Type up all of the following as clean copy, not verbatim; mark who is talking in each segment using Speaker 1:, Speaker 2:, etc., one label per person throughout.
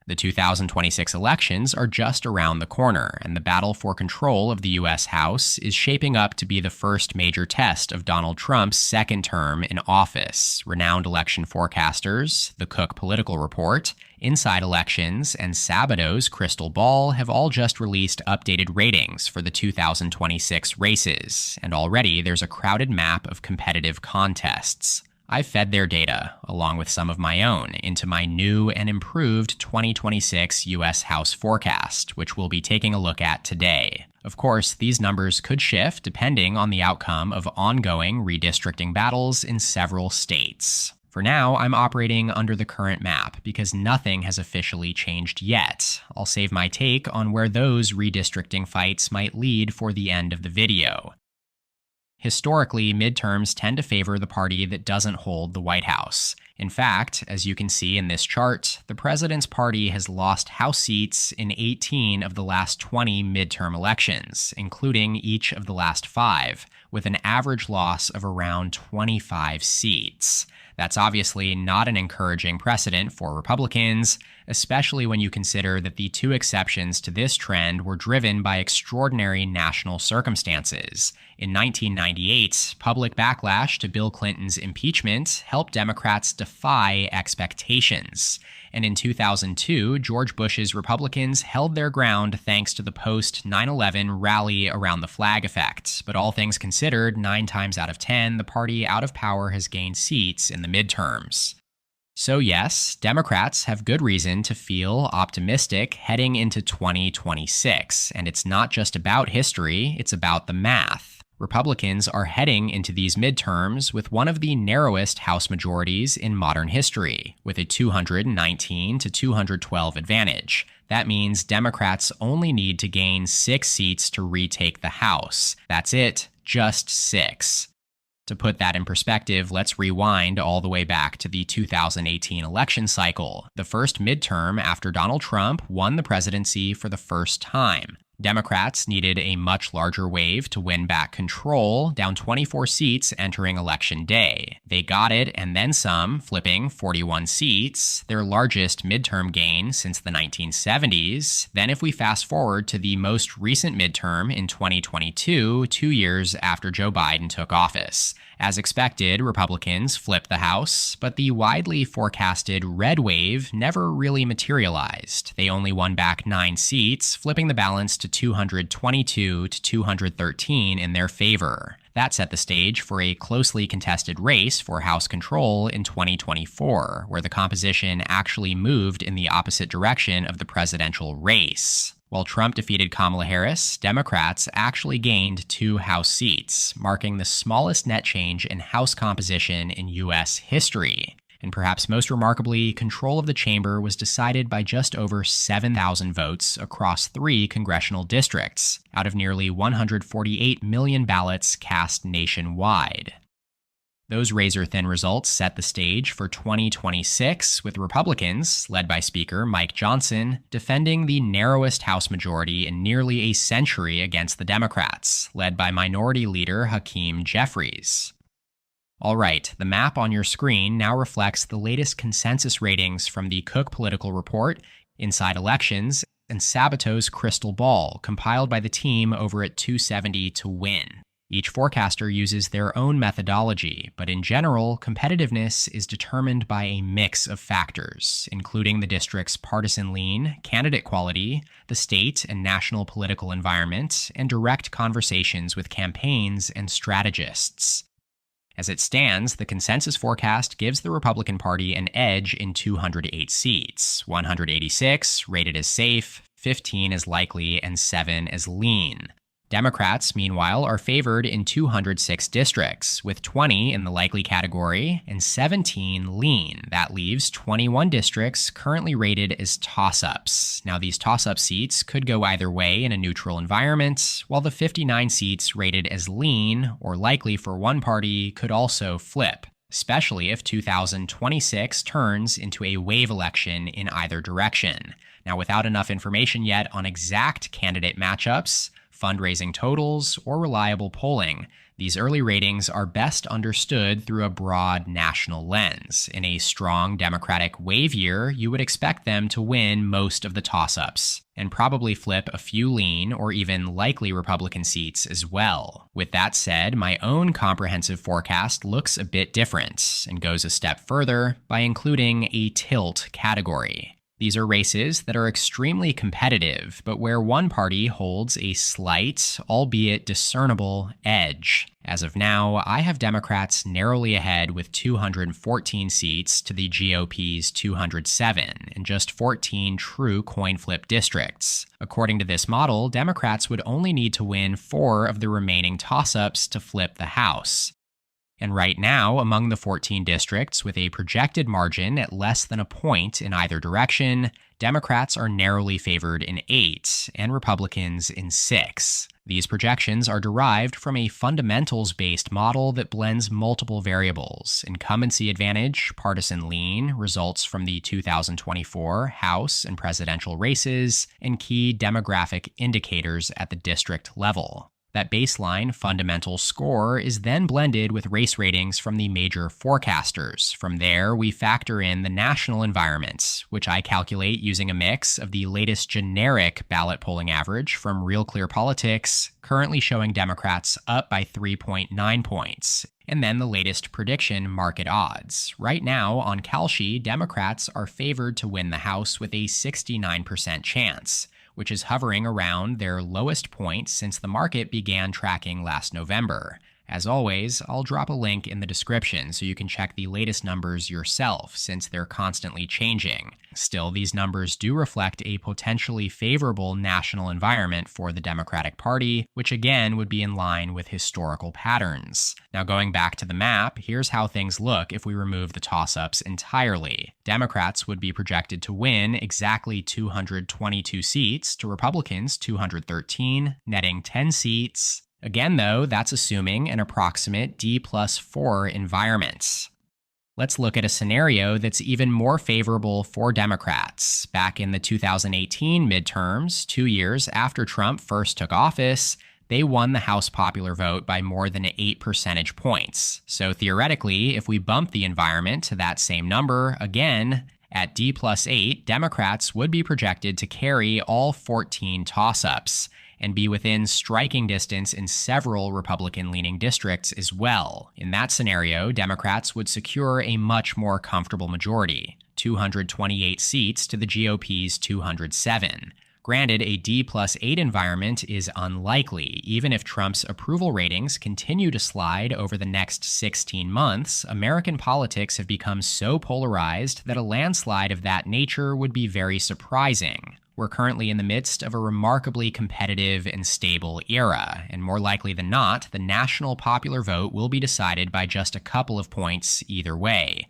Speaker 1: The 2026 elections are just around the corner, and the battle for control of the U.S. House is shaping up to be the first major test of Donald Trump's second term in office. Renowned election forecasters, the Cook Political Report, Inside Elections, and Sabato's Crystal Ball have all just released updated ratings for the 2026 races, and already there's a crowded map of competitive contests. I've fed their data, along with some of my own, into my new and improved 2026 U.S. House forecast, which we'll be taking a look at today. Of course, these numbers could shift depending on the outcome of ongoing redistricting battles in several states. For now, I'm operating under the current map because nothing has officially changed yet. I'll save my take on where those redistricting fights might lead for the end of the video. Historically, midterms tend to favor the party that doesn't hold the White House. In fact, as you can see in this chart, the president's party has lost House seats in 18 of the last 20 midterm elections, including each of the last 5, with an average loss of around 25 seats. That's obviously not an encouraging precedent for Republicans, especially when you consider that the 2 exceptions to this trend were driven by extraordinary national circumstances. In 1998, public backlash to Bill Clinton's impeachment helped Democrats defy expectations. And in 2002, George Bush's Republicans held their ground thanks to the post-9/11 rally around the flag effect. But all things considered, 9 times out of 10, the party out of power has gained seats in the midterms. So yes, Democrats have good reason to feel optimistic heading into 2026. And it's not just about history, it's about the math. Republicans are heading into these midterms with one of the narrowest House majorities in modern history, with a 219 to 212 advantage. That means Democrats only need to gain 6 seats to retake the House. That's it, just 6. To put that in perspective, let's rewind all the way back to the 2018 election cycle, the first midterm after Donald Trump won the presidency for the first time. Democrats needed a much larger wave to win back control, down 24 seats entering Election Day. They got it and then some, flipping 41 seats, their largest midterm gain since the 1970s. Then if we fast forward to the most recent midterm in 2022, 2 years after Joe Biden took office. As expected, Republicans flipped the House, but the widely forecasted red wave never really materialized. They only won back 9 seats, flipping the balance to 222 to 213 in their favor. That set the stage for a closely contested race for House control in 2024, where the composition actually moved in the opposite direction of the presidential race. While Trump defeated Kamala Harris, Democrats actually gained 2 House seats, marking the smallest net change in House composition in U.S. history. And perhaps most remarkably, control of the chamber was decided by just over 7,000 votes across 3 congressional districts, out of nearly 148 million ballots cast nationwide. Those razor-thin results set the stage for 2026, with Republicans, led by Speaker Mike Johnson, defending the narrowest House majority in nearly a century against the Democrats, led by Minority Leader Hakeem Jeffries. All right, the map on your screen now reflects the latest consensus ratings from the Cook Political Report, Inside Elections, and Sabato's Crystal Ball, compiled by the team over at 270 to Win. Each forecaster uses their own methodology, but in general, competitiveness is determined by a mix of factors, including the district's partisan lean, candidate quality, the state and national political environment, and direct conversations with campaigns and strategists. As it stands, the consensus forecast gives the Republican Party an edge in 208 seats, 186 rated as safe, 15 as likely, and 7 as lean. Democrats, meanwhile, are favored in 206 districts, with 20 in the likely category and 17 lean. That leaves 21 districts currently rated as toss-ups. Now, these toss-up seats could go either way in a neutral environment, while the 59 seats rated as lean, or likely for one party, could also flip, especially if 2026 turns into a wave election in either direction. Now, without enough information yet on exact candidate matchups, fundraising totals, or reliable polling. These early ratings are best understood through a broad national lens. In a strong Democratic wave year, you would expect them to win most of the toss-ups, and probably flip a few lean or even likely Republican seats as well. With that said, my own comprehensive forecast looks a bit different, and goes a step further by including a tilt category. These are races that are extremely competitive, but where one party holds a slight, albeit discernible, edge. As of now, I have Democrats narrowly ahead with 214 seats to the GOP's 207 in just 14 true coin flip districts. According to this model, Democrats would only need to win 4 of the remaining toss-ups to flip the House. And right now, among the 14 districts with a projected margin at less than a point in either direction, Democrats are narrowly favored in 8 and Republicans in 6. These projections are derived from a fundamentals-based model that blends multiple variables: incumbency advantage, partisan lean, results from the 2024 House and presidential races, and key demographic indicators at the district level. That baseline fundamental score is then blended with race ratings from the major forecasters. From there, we factor in the national environment, which I calculate using a mix of the latest generic ballot polling average from Real Clear Politics, currently showing Democrats up by 3.9 points, and then the latest prediction market odds. Right now, on Kalshi, Democrats are favored to win the House with a 69% chance, which is hovering around their lowest point since the market began tracking last November. As always, I'll drop a link in the description so you can check the latest numbers yourself, since they're constantly changing. Still, these numbers do reflect a potentially favorable national environment for the Democratic Party, which again would be in line with historical patterns. Now, going back to the map, here's how things look if we remove the toss-ups entirely. Democrats would be projected to win exactly 222 seats to Republicans' 213, netting 10 seats. Again, though, that's assuming an approximate D+4 environment. Let's look at a scenario that's even more favorable for Democrats. Back in the 2018 midterms, 2 years after Trump first took office, they won the House popular vote by more than 8 percentage points. So theoretically, if we bump the environment to that same number, again, at D+8, Democrats would be projected to carry all 14 toss-ups, and be within striking distance in several Republican-leaning districts as well. In that scenario, Democrats would secure a much more comfortable majority, 228 seats to the GOP's 207. Granted, a D+8 environment is unlikely. Even if Trump's approval ratings continue to slide over the next 16 months, American politics have become so polarized that a landslide of that nature would be very surprising. We're currently in the midst of a remarkably competitive and stable era, and more likely than not, the national popular vote will be decided by just a couple of points either way.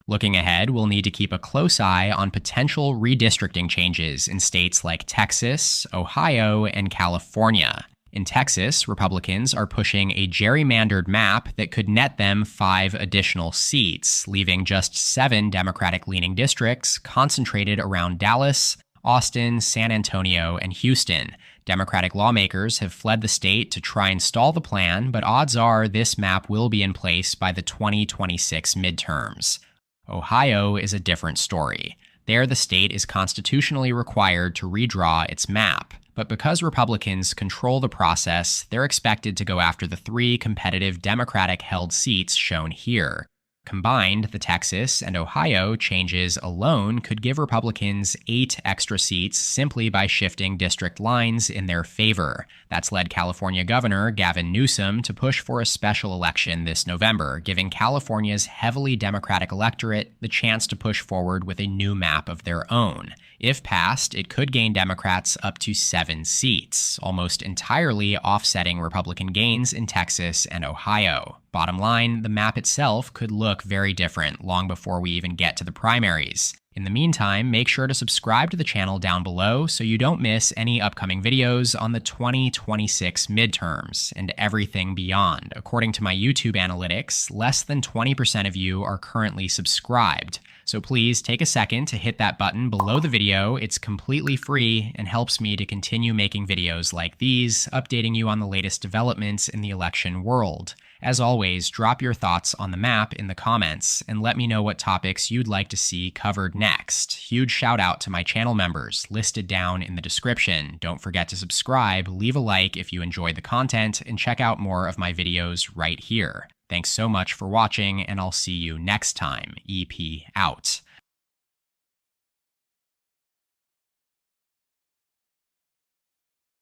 Speaker 1: Looking ahead, we'll need to keep a close eye on potential redistricting changes in states like Texas, Ohio, and California. In Texas, Republicans are pushing a gerrymandered map that could net them 5 additional seats, leaving just 7 Democratic-leaning districts concentrated around Dallas, Austin, San Antonio, and Houston. Democratic lawmakers have fled the state to try and stall the plan, but odds are this map will be in place by the 2026 midterms. Ohio is a different story. There, the state is constitutionally required to redraw its map. But because Republicans control the process, they're expected to go after the 3 competitive Democratic-held seats shown here. Combined, the Texas and Ohio changes alone could give Republicans 8 extra seats simply by shifting district lines in their favor. That's led California Governor Gavin Newsom to push for a special election this November, giving California's heavily Democratic electorate the chance to push forward with a new map of their own. If passed, it could gain Democrats up to 7 seats, almost entirely offsetting Republican gains in Texas and Ohio. Bottom line, the map itself could look very different long before we even get to the primaries. In the meantime, make sure to subscribe to the channel down below so you don't miss any upcoming videos on the 2026 midterms and everything beyond. According to my YouTube analytics, less than 20% of you are currently subscribed. So please take a second to hit that button below the video. It's completely free and helps me to continue making videos like these, updating you on the latest developments in the election world. As always, drop your thoughts on the map in the comments and let me know what topics you'd like to see covered next. Huge shout out to my channel members listed down in the description. Don't forget to subscribe, leave a like if you enjoyed the content, and check out more of my videos right here. Thanks so much for watching, and I'll see you next time. EP out.